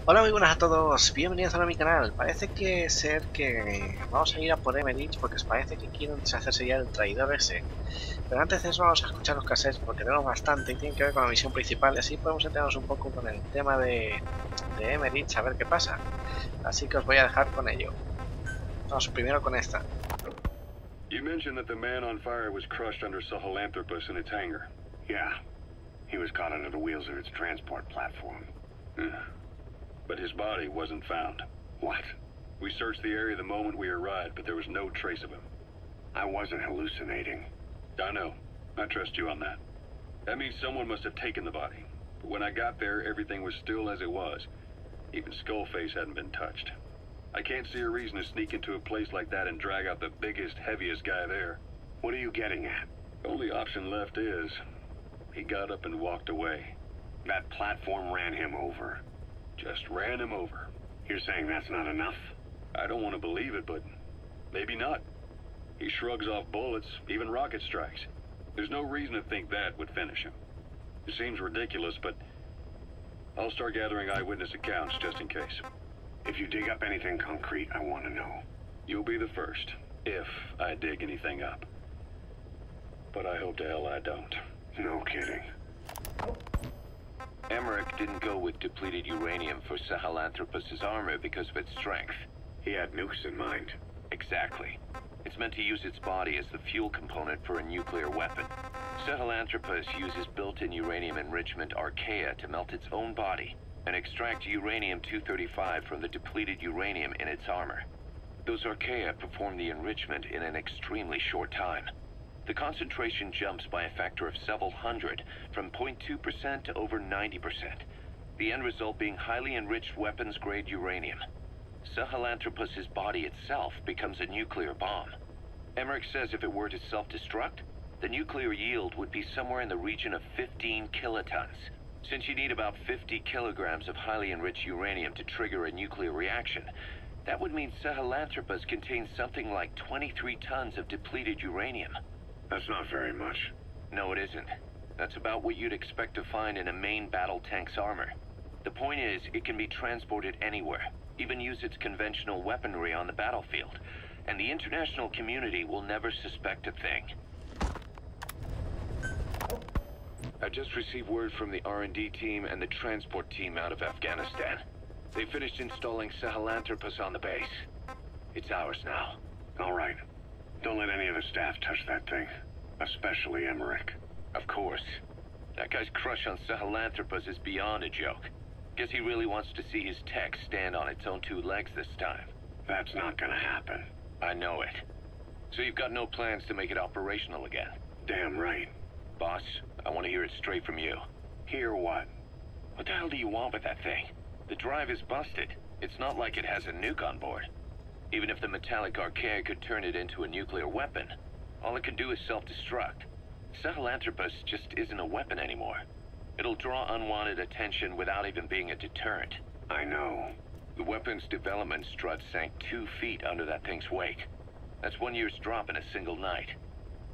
Hola, muy buenas a todos, bienvenidos a mi canal. Parece que vamos a ir a por Emerich porque os parece que quieren deshacerse ya del traidor ese. Pero antes de eso vamos a escuchar los cassettes porque tenemos bastante y tienen que ver con la misión principal y así podemos enterarnos un poco con el tema de Emerich, a ver qué pasa. Así que os voy a dejar con ello. Vamos primero con esta. You mentioned that the man on fire was crushed under Sahelanthropus in its hangar. Yeah. He was caught under the wheels of its transport platform. But his body wasn't found. What? We searched the area the moment we arrived, but there was no trace of him. I wasn't hallucinating. I know. I trust you on that. That means someone must have taken the body. But when I got there, everything was still as it was. Even Skullface hadn't been touched. I can't see a reason to sneak into a place like that and drag out the biggest, heaviest guy there. What are you getting at? The only option left is... he got up and walked away. That platform ran him over. Just ran him over. You're saying that's not enough? I don't want to believe it, but maybe not. He shrugs off bullets, even rocket strikes. There's no reason to think that would finish him. It seems ridiculous, but I'll start gathering eyewitness accounts just in case. If you dig up anything concrete, I want to know. You'll be the first, if I dig anything up. But I hope to hell I don't. No kidding. Emmerich didn't go with depleted uranium for Sahelanthropus' armor because of its strength. He had nukes in mind. Exactly. It's meant to use its body as the fuel component for a nuclear weapon. Sahelanthropus uses built-in uranium enrichment archaea to melt its own body and extract uranium-235 from the depleted uranium in its armor. Those archaea perform the enrichment in an extremely short time. The concentration jumps by a factor of several hundred, from 0.2% to over 90%. The end result being highly enriched weapons-grade uranium. Sahelanthropus' body itself becomes a nuclear bomb. Emmerich says if it were to self-destruct, the nuclear yield would be somewhere in the region of 15 kilotons. Since you need about 50 kilograms of highly enriched uranium to trigger a nuclear reaction, that would mean Sahelanthropus contains something like 23 tons of depleted uranium. That's not very much. No, it isn't. That's about what you'd expect to find in a main battle tank's armor. The point is, it can be transported anywhere, even use its conventional weaponry on the battlefield, and the international community will never suspect a thing. I just received word from the R&D team and the transport team out of Afghanistan. They finished installing Sahelanthropus on the base. It's ours now. All right. Don't let any of the staff touch that thing. Especially Emmerich. Of course. That guy's crush on Sahelanthropus is beyond a joke. Guess he really wants to see his tech stand on its own two legs this time. That's not gonna happen. I know it. So you've got no plans to make it operational again? Damn right. Boss, I want to hear it straight from you. Hear what? What the hell do you want with that thing? The drive is busted. It's not like it has a nuke on board. Even if the metallic archaea could turn it into a nuclear weapon, all it can do is self-destruct. Sahelanthropus just isn't a weapon anymore. It'll draw unwanted attention without even being a deterrent. I know. The weapon's development strut sank 2 feet under that thing's weight. That's 1 year's drop in a single night.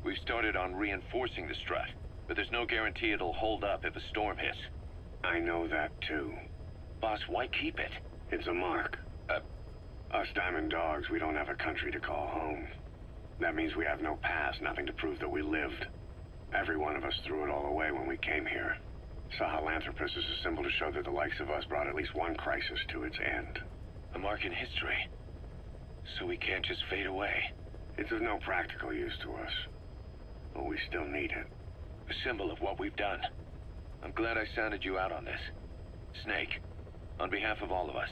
We've started on reinforcing the strut, but there's no guarantee it'll hold up if a storm hits. I know that too. Boss, why keep it? It's a mark. Us diamond dogs, we don't have a country to call home. That means we have no past, nothing to prove that we lived. Every one of us threw it all away when we came here. Sahelanthropus is a symbol to show that the likes of us brought at least one crisis to its end. A mark in history. So we can't just fade away. It's of no practical use to us. But we still need it. A symbol of what we've done. I'm glad I sounded you out on this. Snake, on behalf of all of us,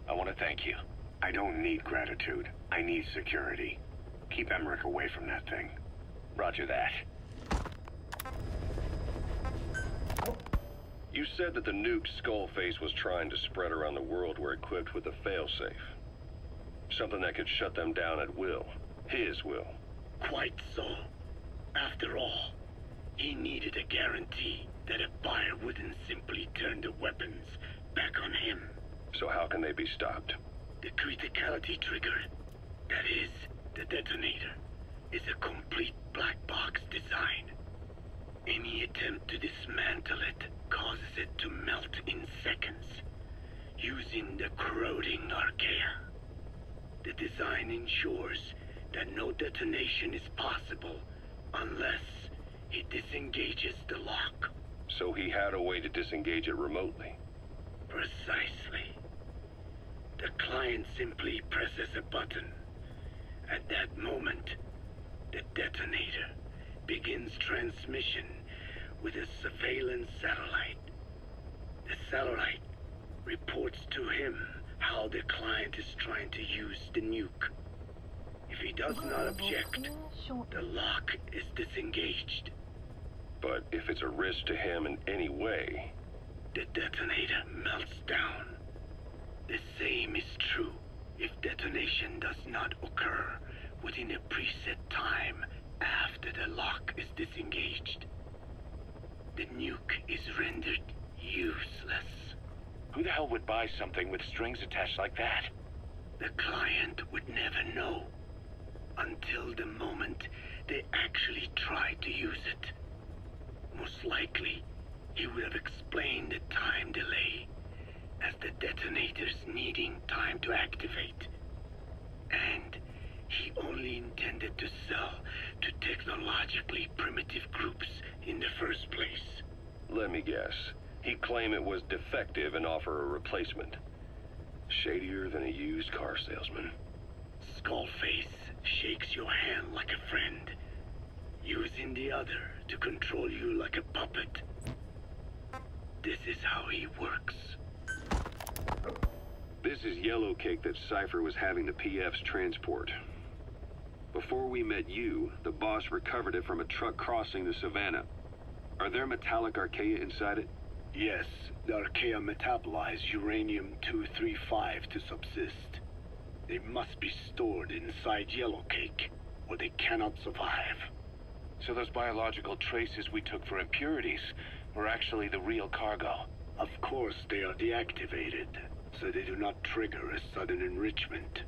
I want to thank you. I don't need gratitude. I need security. Keep Emmerich away from that thing. Roger that. You said that the nuke Skullface was trying to spread around the world were equipped with a failsafe. Something that could shut them down at will. His will. Quite so. After all, he needed a guarantee that a fire wouldn't simply turn the weapons back on him. So how can they be stopped? The criticality trigger, that is, the detonator, is a complete black box design. Any attempt to dismantle it causes it to melt in seconds. using the corroding archaea. The design ensures that no detonation is possible unless it disengages the lock. So he had a way to disengage it remotely. Precisely. The client simply presses a button. At that moment, the detonator begins transmission with a surveillance satellite. The satellite reports to him how the client is trying to use the nuke. If he does not object, the lock is disengaged. But if it's a risk to him in any way... The detonator melts down. The same is true if detonation does not occur within a preset time after the lock is disengaged. The nuke is rendered useless. Who the hell would buy something with strings attached like that? The client would never know until the moment they actually try to use it. Most likely, he would have explained the time delay as the detonators needing time to activate. And he only intended to sell to technologically primitive groups in the first place. Let me guess. He'd claim it was defective and offer a replacement. Shadier than a used car salesman. Skullface shakes your hand like a friend, using the other to control you like a puppet. This is how he works. This is yellow cake that Cypher was having the PFs transport. Before we met you, the boss recovered it from a truck crossing the savannah. Are there metallic archaea inside it? Yes, the archaea metabolize uranium-235 to subsist. They must be stored inside yellow cake, or they cannot survive. So those biological traces we took for impurities were actually the real cargo. Of course, they are deactivated, so they do not trigger a sudden enrichment.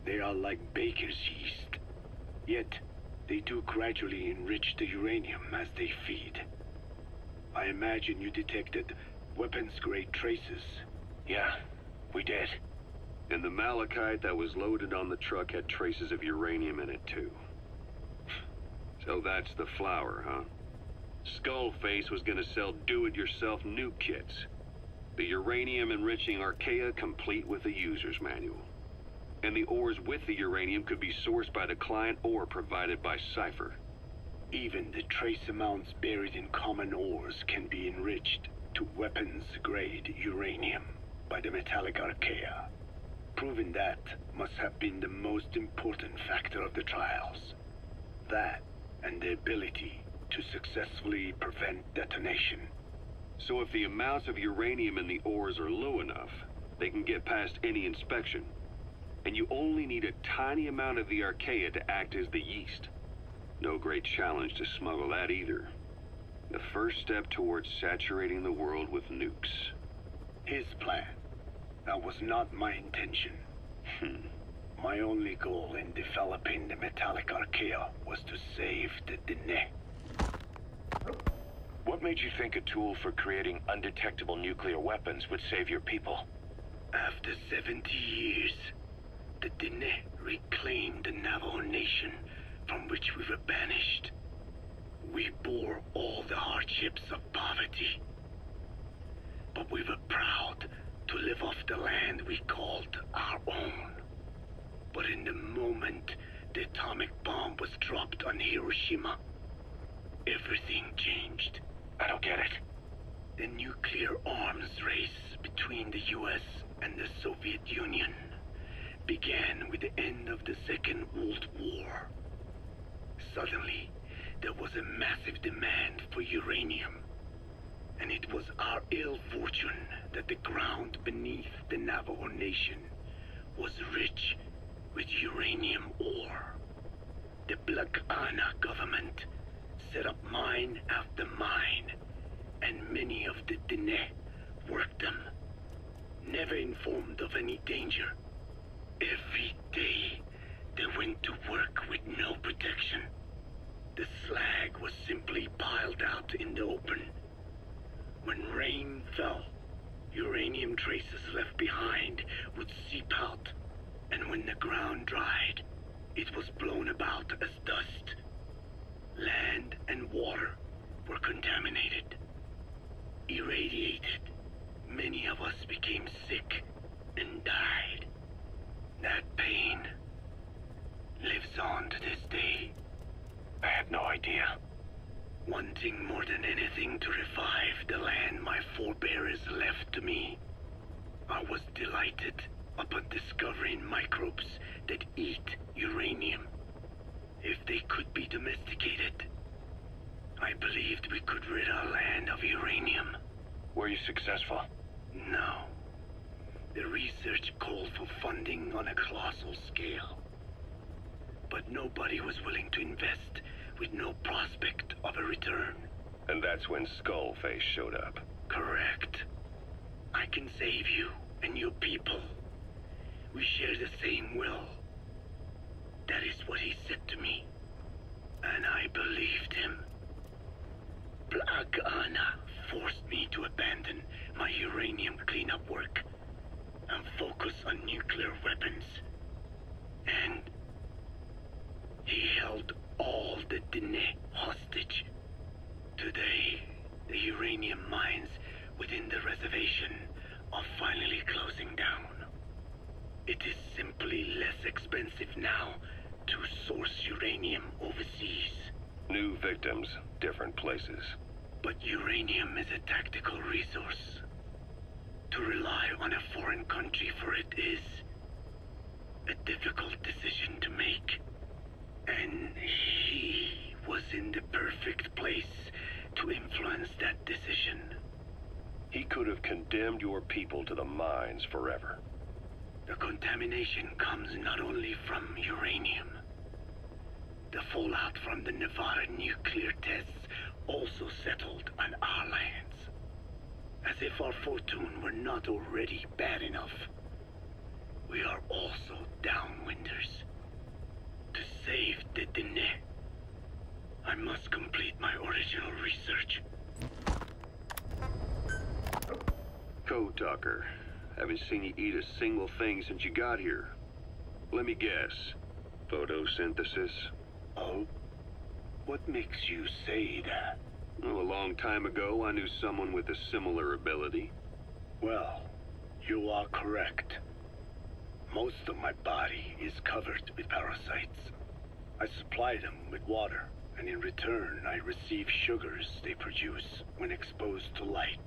They are like baker's yeast. Yet, they do gradually enrich the uranium as they feed. I imagine you detected weapons-grade traces. Yeah, we did. And the malachite that was loaded on the truck had traces of uranium in it too. So that's the flower, huh? Skullface was gonna sell do-it-yourself nuke kits. The uranium-enriching archaea complete with a user's manual. And the ores with the uranium could be sourced by the client or provided by Cypher. Even the trace amounts buried in common ores can be enriched to weapons-grade uranium by the metallic archaea. Proving that must have been the most important factor of the trials. That and the ability to successfully prevent detonation. So if the amounts of uranium in the ores are low enough, they can get past any inspection. And you only need a tiny amount of the archaea to act as the yeast. No great challenge to smuggle that either. The first step towards saturating the world with nukes. His plan. That was not my intention. My only goal in developing the metallic archaea was to save the Dene. What made you think a tool for creating undetectable nuclear weapons would save your people? After 70 years, the Dene reclaimed the Navajo nation from which we were banished. We bore all the hardships of poverty, but we were proud to live off the land we called our own. But in the moment the atomic bomb was dropped on Hiroshima, everything changed. I don't get it. The nuclear arms race between the US and the Soviet Union began with the end of the Second World War. Suddenly, there was a massive demand for uranium, and it was our ill fortune that the ground beneath the Navajo Nation was rich with uranium ore. The Black Ana government set up mine after mine, and many of the Dene worked them, never informed of any danger. Every day, they went to work with no protection. The slag was simply piled out in the open. When rain fell, uranium traces left behind would seep out, and when the ground dried, it was blown about as dust. Land and water were contaminated, irradiated. Many of us became sick and died. That pain lives on to this day. I had no idea. Wanting more than anything to revive the land my forebears left to me, I was delighted upon discovering microbes that eat uranium. If they could be domesticated, I believed we could rid our land of uranium. Were you successful? No. The research called for funding on a colossal scale. But nobody was willing to invest with no prospect of a return. And that's when Skullface showed up. Correct. I can save you and your people. We share the same will. That is what he said to me. And I believed him. Plagana forced me to abandon my uranium cleanup work and focus on nuclear weapons. And he held all the Dine hostage. Today, the uranium mines within the reservation are finally closing down. It is simply less expensive now to source uranium overseas. New victims, different places. But uranium is a tactical resource. To rely on a foreign country for it is a difficult decision to make. And he was in the perfect place to influence that decision. He could have condemned your people to the mines forever. The contamination comes not only from uranium. The fallout from the Nevada nuclear tests also settled on our lands. As if our fortune were not already bad enough, we are also downwinders. To save the Dine, I must complete my original research. Code Talker, haven't seen you eat a single thing since you got here. Let me guess. Photosynthesis? Oh? What makes you say that? Well, a long time ago, I knew someone with a similar ability. Well, you are correct. Most of my body is covered with parasites. I supply them with water, and in return, I receive sugars they produce when exposed to light.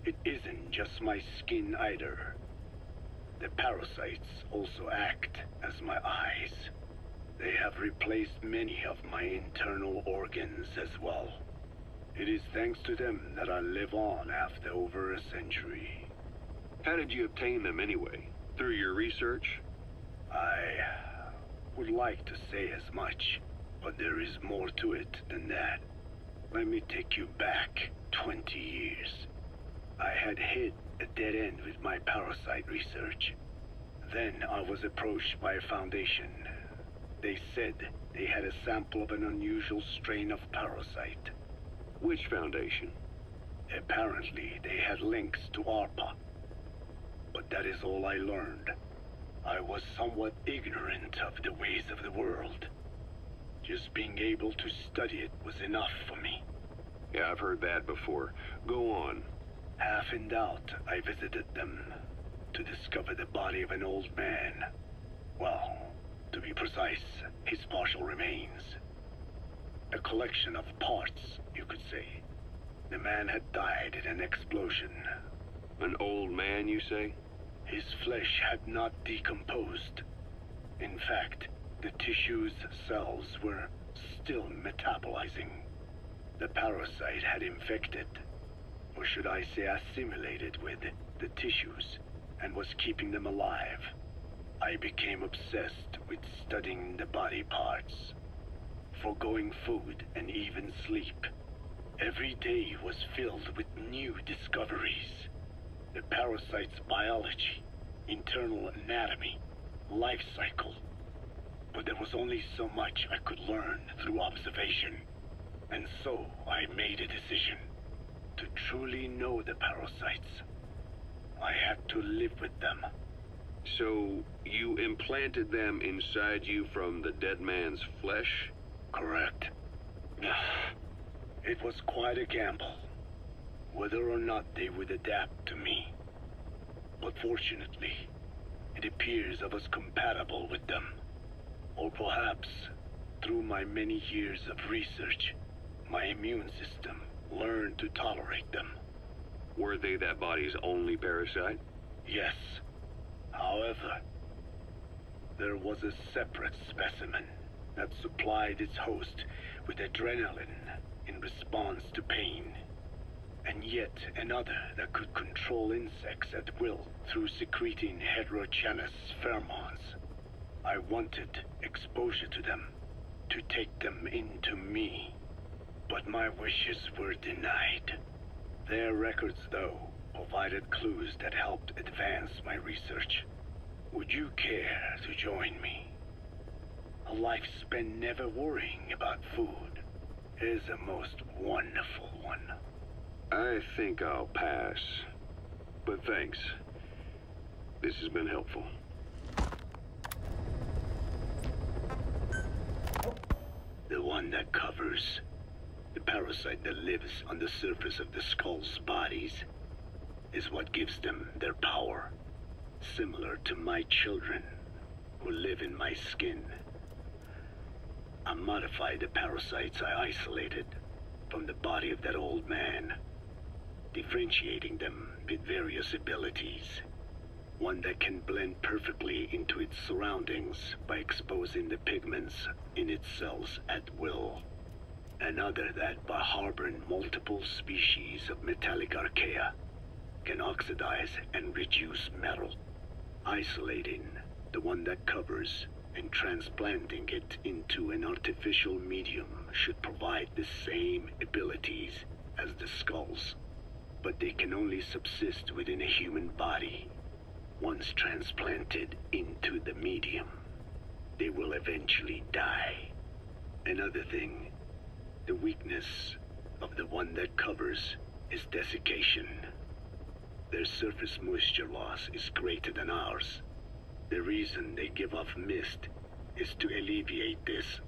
It isn't just my skin either. The parasites also act as my eyes. They have replaced many of my internal organs as well. It is thanks to them that I live on after over a century. How did you obtain them anyway? Through your research? I would like to say as much, but there is more to it than that. Let me take you back 20 years. I had hit a dead end with my parasite research. Then I was approached by a foundation. They said they had a sample of an unusual strain of parasite. Which foundation? Apparently, they had links to ARPA. But that is all I learned. I was somewhat ignorant of the ways of the world. Just being able to study it was enough for me. Yeah, I've heard that before. Go on. Half in doubt, I visited them to discover the body of an old man. Well, to be precise, his partial remains. A collection of parts, you could say. The man had died in an explosion. An old man, you say? His flesh had not decomposed. In fact, the tissue's cells were still metabolizing. The parasite had infected, or should I say assimilated with, the tissues, and was keeping them alive. I became obsessed with studying the body parts, foregoing food and even sleep. Every day was filled with new discoveries. The parasite's biology, internal anatomy, life cycle. But there was only so much I could learn through observation. And so I made a decision. To truly know the parasites, I to live with them. So, you implanted them inside you from the dead man's flesh? Correct. It was quite a gamble, whether or not they would adapt to me. But fortunately, it appears I was compatible with them. Or perhaps, through my many years of research, my immune system learned to tolerate them. Were they that body's only parasite? Yes. However, there was a separate specimen that supplied its host with adrenaline in response to pain, and yet another that could control insects at will through secreting heterogeneous pheromones. I wanted exposure to them, to take them into me, but my wishes were denied. Their records, though, provided clues that helped advance my research. Would you care to join me? A life spent never worrying about food is a most wonderful one. I think I'll pass. But thanks. This has been helpful. The one that covers. The parasite that lives on the surface of the skull's bodies is what gives them their power. Similar to my children, who live in my skin. I modified the parasites I isolated from the body of that old man, differentiating them with various abilities. One that can blend perfectly into its surroundings by exposing the pigments in its cells at will. Another that, by harboring multiple species of metallic archaea, can oxidize and reduce metal. Isolating the one that covers and transplanting it into an artificial medium should provide the same abilities as the skulls, but they can only subsist within a human body. Once transplanted into the medium, they will eventually die. Another thing, the weakness of the one that covers is desiccation. Their surface moisture loss is greater than ours. The reason they give off mist is to alleviate this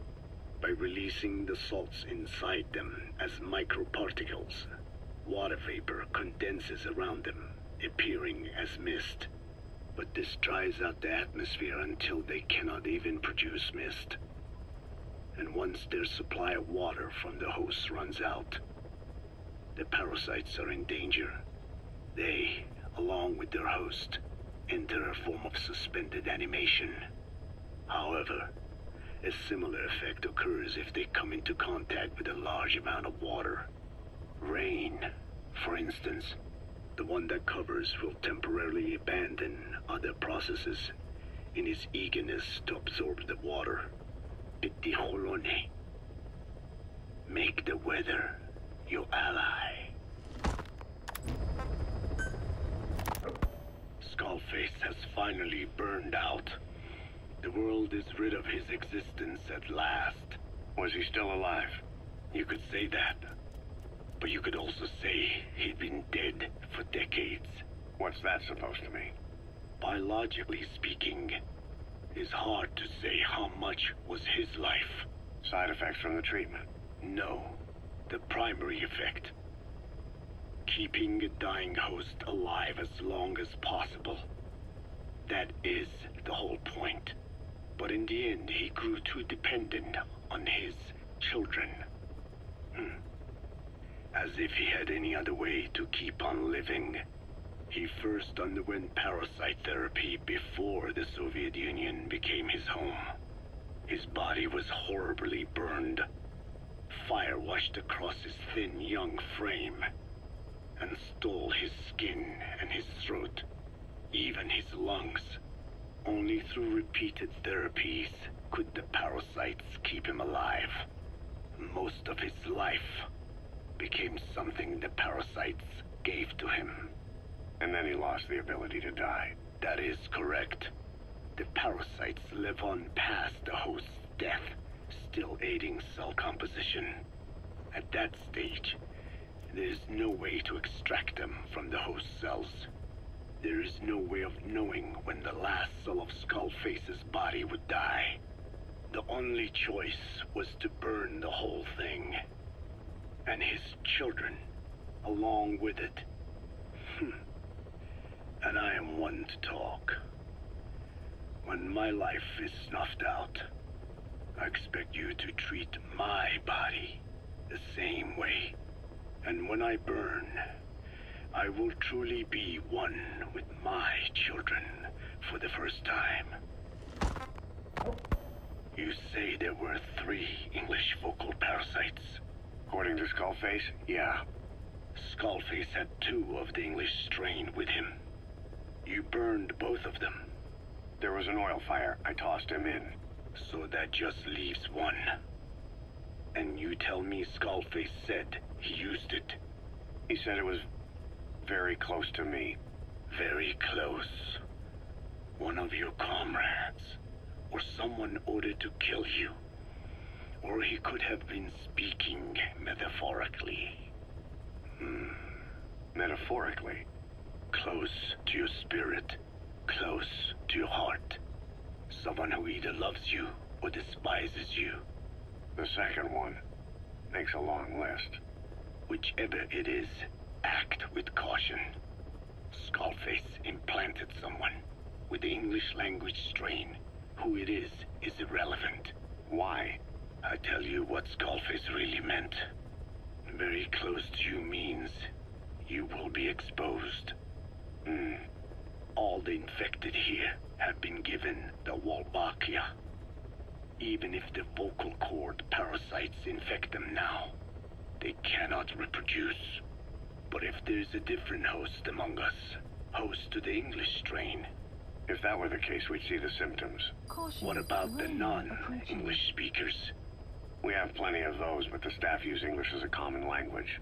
by releasing the salts inside them as microparticles. Water vapor condenses around them, appearing as mist. But this dries out the atmosphere until they cannot even produce mist. And once their supply of water from the host runs out, the parasites are in danger. They, along with their host, enter a form of suspended animation. However, a similar effect occurs if they come into contact with a large amount of water. Rain, for instance. The one that covers will temporarily abandon other processes in his eagerness to absorb the water. Pitijolone. Make the weather your ally. Skullface has finally burned out. The world is rid of his existence at last. Was he still alive? You could say that. But you could also say he'd been dead for decades. What's that supposed to mean? Biologically speaking, it's hard to say how much was his life. Side effects from the treatment? No, the primary effect. Keeping a dying host alive as long as possible. That is the whole point. But in the end, he grew too dependent on his children. As if he had any other way to keep on living. He first underwent parasite therapy before the Soviet Union became his home. His body was horribly burned. Fire washed across his thin young frame and stole his skin and his throat, even his lungs. Only through repeated therapies could the parasites keep him alive. Most of his life became something the parasites gave to him. And then he lost the ability to die. That is correct. The parasites live on past the host's death, still aiding cell composition. At that stage, there is no way to extract them from the host cells. There is no way of knowing when the last cell of Skullface's body would die. The only choice was to burn the whole thing. And his children, along with it. And I am one to talk. When my life is snuffed out, I expect you to treat my body the same way. And when I burn, I will truly be one with my children for the first time. You say there were 3 English vocal parasites. According to Skullface, yeah. Skullface had 2 of the English strain with him. You burned both of them. There was an oil fire. I tossed him in. So that just leaves 1. And you tell me Skullface said he used it. He said it was very close to me. Very close. One of your comrades, or someone ordered to kill you. Or he could have been speaking metaphorically. Metaphorically? Close to your spirit, close to your heart. Someone who either loves you or despises you. The second one makes a long list. Whichever it is, act with caution. Skullface implanted someone with the English language strain. Who it is irrelevant. Why? I tell you what Skullface really meant. Very close to you means you will be exposed. All the infected here have been given the Wolbachia. Even if the vocal cord parasites infect them now, they cannot reproduce. But if there's a different host among us, host to the English strain. If that were the case, we'd see the symptoms. What about the non-English speakers? We have plenty of those, but the staff use English as a common language.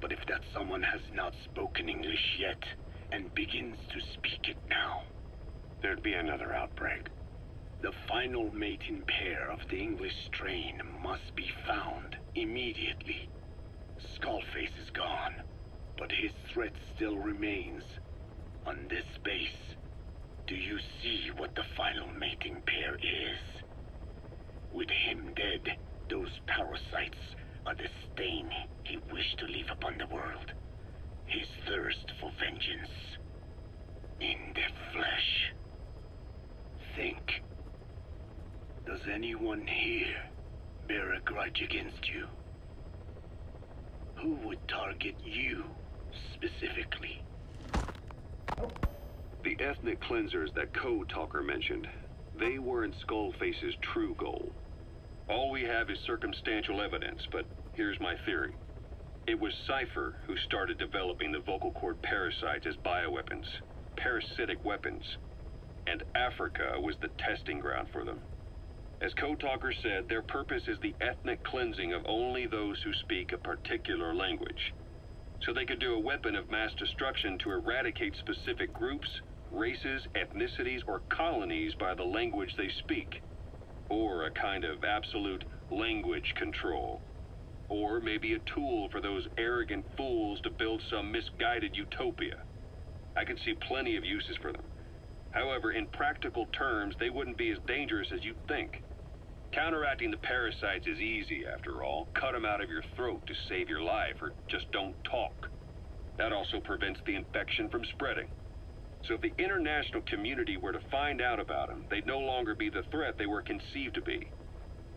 But if that someone has not spoken English yet, and begins to speak it now, there'd be another outbreak. The final mating pair of the English strain must be found immediately. Skullface is gone, but his threat still remains. On this base, do you see what the final mating pair is? With him dead, those parasites are the stain he wished to leave upon the world. His thirst for vengeance. In the flesh. Think. Does anyone here bear a grudge against you? Who would target you, specifically? The ethnic cleansers that Code Talker mentioned, they weren't Skullface's true goal. All we have is circumstantial evidence, but here's my theory. It was Cypher who started developing the vocal cord parasites as bioweapons, parasitic weapons, and Africa was the testing ground for them. As Code Talker said, their purpose is the ethnic cleansing of only those who speak a particular language. So they could do a weapon of mass destruction to eradicate specific groups, races, ethnicities, or colonies by the language they speak. Or a kind of absolute language control. Or maybe a tool for those arrogant fools to build some misguided utopia. I can see plenty of uses for them. However, in practical terms, they wouldn't be as dangerous as you'd think. Counteracting the parasites is easy, after all. Cut them out of your throat to save your life, or just don't talk. That also prevents the infection from spreading. So if the international community were to find out about them, they'd no longer be the threat they were conceived to be.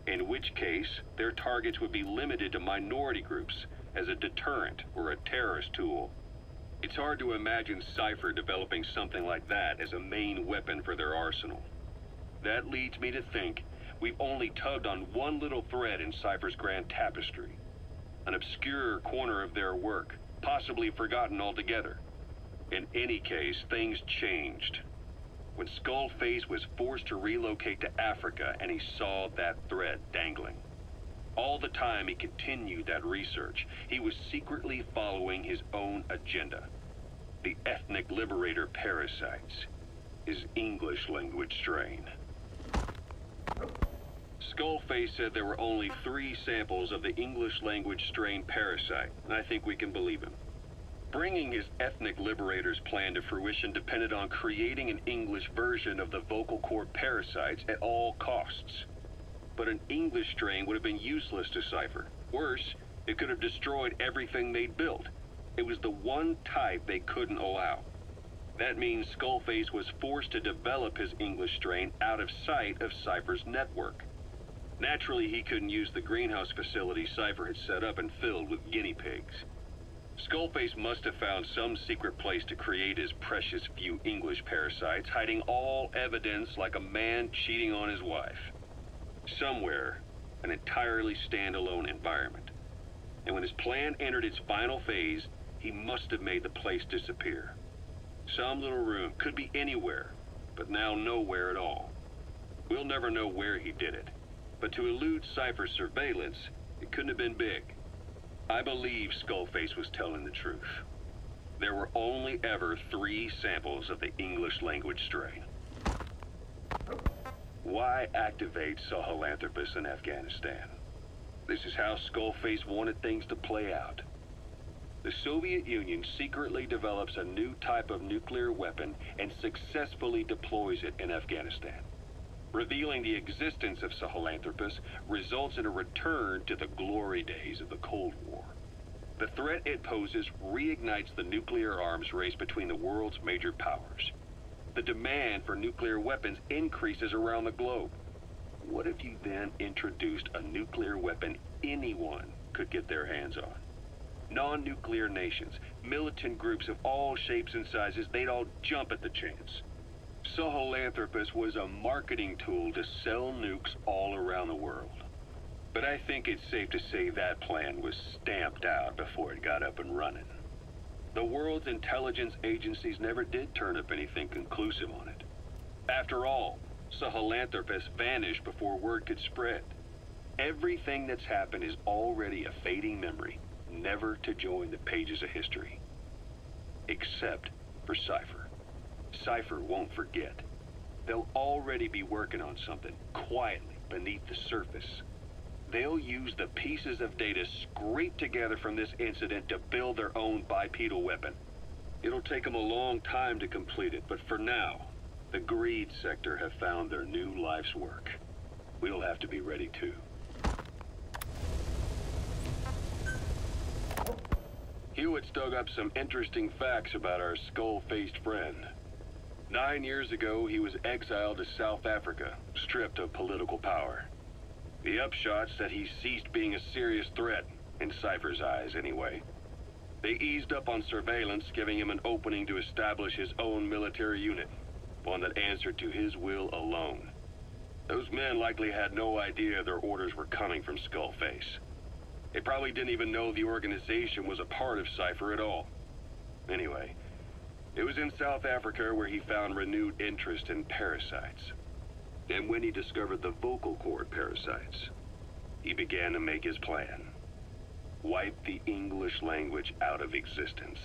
In which case, their targets would be limited to minority groups as a deterrent or a terrorist tool. It's hard to imagine Cypher developing something like that as a main weapon for their arsenal. That leads me to think we've only tugged on one little thread in Cypher's grand tapestry. An obscure corner of their work, possibly forgotten altogether. In any case, things changed. When Skullface was forced to relocate to Africa and he saw that thread dangling. All the time he continued that research, he was secretly following his own agenda. The ethnic liberator parasites. His English language strain. Skullface said there were only 3 samples of the English language strain parasite, and I think we can believe him. Bringing his ethnic liberator's plan to fruition depended on creating an English version of the vocal cord parasites at all costs. But an English strain would have been useless to Cypher. Worse, it could have destroyed everything they'd built. It was the one type they couldn't allow. That means Skullface was forced to develop his English strain out of sight of Cypher's network. Naturally, he couldn't use the greenhouse facility Cypher had set up and filled with guinea pigs. Skullface must have found some secret place to create his precious few English parasites, hiding all evidence like a man cheating on his wife. Somewhere, an entirely standalone environment. And when his plan entered its final phase, he must have made the place disappear. Some little room, could be anywhere, but now nowhere at all. We'll never know where he did it, but to elude Cypher's surveillance, it couldn't have been big. I believe Skullface was telling the truth. There were only ever 3 samples of the English language strain. Why activate Sahelanthropus in Afghanistan? This is how Skullface wanted things to play out. The Soviet Union secretly develops a new type of nuclear weapon and successfully deploys it in Afghanistan. Revealing the existence of Sahelanthropus results in a return to the glory days of the Cold War. The threat it poses reignites the nuclear arms race between the world's major powers. The demand for nuclear weapons increases around the globe. What if you then introduced a nuclear weapon anyone could get their hands on? Non-nuclear nations, militant groups of all shapes and sizes, they'd all jump at the chance. Sahelanthropus was a marketing tool to sell nukes all around the world. But I think it's safe to say that plan was stamped out before it got up and running. The world's intelligence agencies never did turn up anything conclusive on it. After all, Sahelanthropus vanished before word could spread. Everything that's happened is already a fading memory, never to join the pages of history. Except for Cypher. Cypher won't forget. They'll already be working on something, quietly beneath the surface. They'll use the pieces of data scraped together from this incident to build their own bipedal weapon. It'll take them a long time to complete it, but for now, the greed sector have found their new life's work. We'll have to be ready too. Hewitt's dug up some interesting facts about our skull-faced friend. 9 years ago, he was exiled to South Africa, stripped of political power. The upshot's that he ceased being a serious threat, in Cypher's eyes anyway. They eased up on surveillance, giving him an opening to establish his own military unit, one that answered to his will alone. Those men likely had no idea their orders were coming from Skullface. They probably didn't even know the organization was a part of Cypher at all. Anyway, it was in South Africa where he found renewed interest in parasites. And when he discovered the vocal cord parasites, he began to make his plan. Wipe the English language out of existence.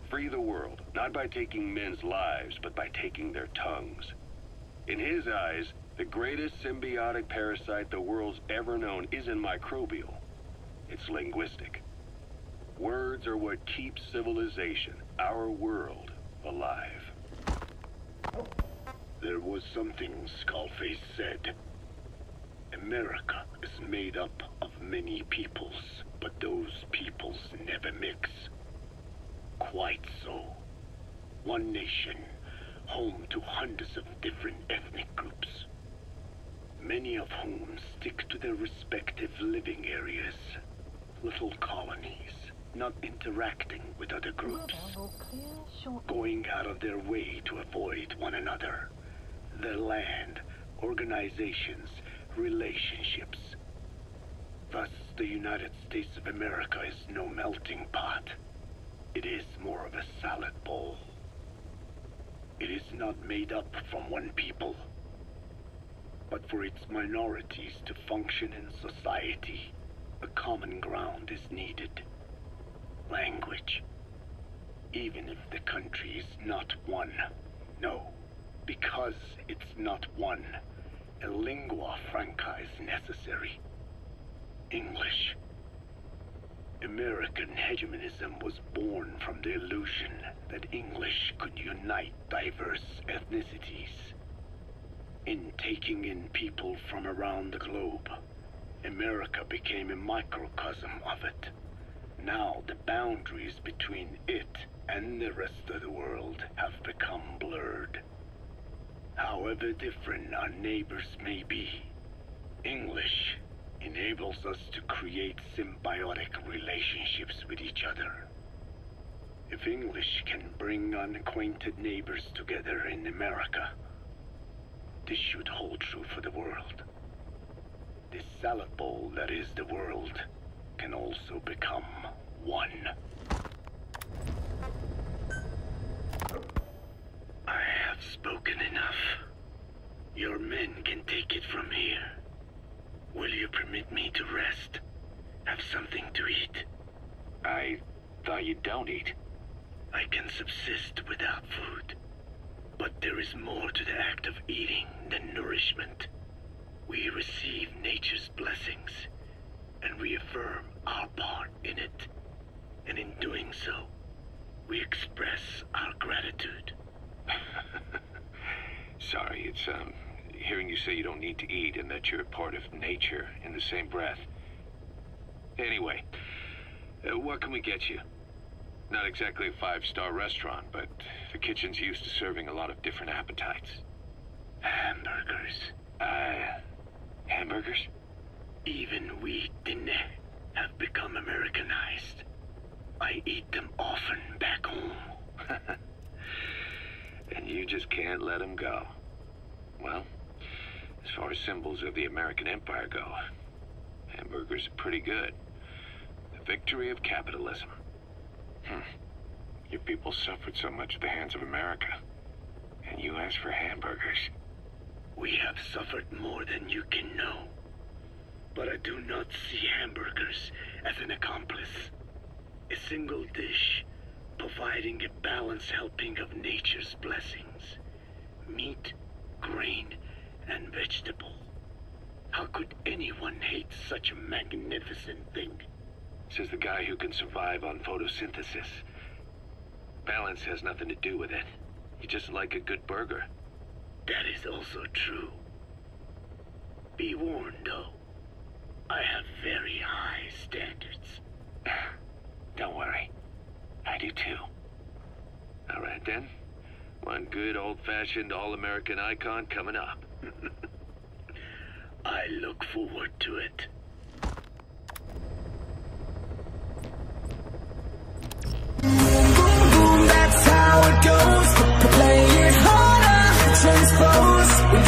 Free the world, not by taking men's lives, but by taking their tongues. In his eyes, the greatest symbiotic parasite the world's ever known isn't microbial. It's linguistic. Words are what keeps civilization, our world, alive. There was something Skullface said. America is made up of many peoples, but those peoples never mix. Quite so. One nation, home to hundreds of different ethnic groups, many of whom stick to their respective living areas, little colonies, not interacting with other groups, going out of their way to avoid one another, their land, organizations, relationships. Thus, the United States of America is no melting pot. It is more of a salad bowl. It is not made up from one people, but for its minorities to function in society, a common ground is needed. Language. Even if the country is not one. No, because it's not one, a lingua franca is necessary. English. American hegemonism was born from the illusion that English could unite diverse ethnicities. In taking in people from around the globe, America became a microcosm of it. Now the boundaries between it and the rest of the world have become blurred. However different our neighbors may be, English enables us to create symbiotic relationships with each other. If English can bring unacquainted neighbors together in America, this should hold true for the world. This salad bowl that is the world can also become one. I have spoken enough. Your men can take it from here. Will you permit me to rest? Have something to eat? I thought you don't eat. I can subsist without food. But there is more to the act of eating than nourishment. We receive nature's blessings and reaffirm our part in it. And in doing so, we express our gratitude. Sorry, it's, hearing you say you don't need to eat and that you're a part of nature in the same breath. Anyway, what can we get you? Not exactly a 5-star restaurant, but the kitchen's used to serving a lot of different appetites. Hamburgers. Hamburgers? Even we didn't have become Americanized. I eat them often back home. And you just can't let them go. Well, as far as symbols of the American Empire go, hamburgers are pretty good. The victory of capitalism. Your people suffered so much at the hands of America, and you ask for hamburgers. We have suffered more than you can know. But I do not see hamburgers as an accomplice. A single dish, providing a balanced helping of nature's blessings. Meat, grain, and vegetable. How could anyone hate such a magnificent thing? Says the guy who can survive on photosynthesis. Balance has nothing to do with it. You just like a good burger. That is also true. Be warned, though. I have very high standards. Don't worry. I do too. All right then. One good old-fashioned all-American icon coming up. I look forward to it. That's how it goes. Play it harder, transpose. We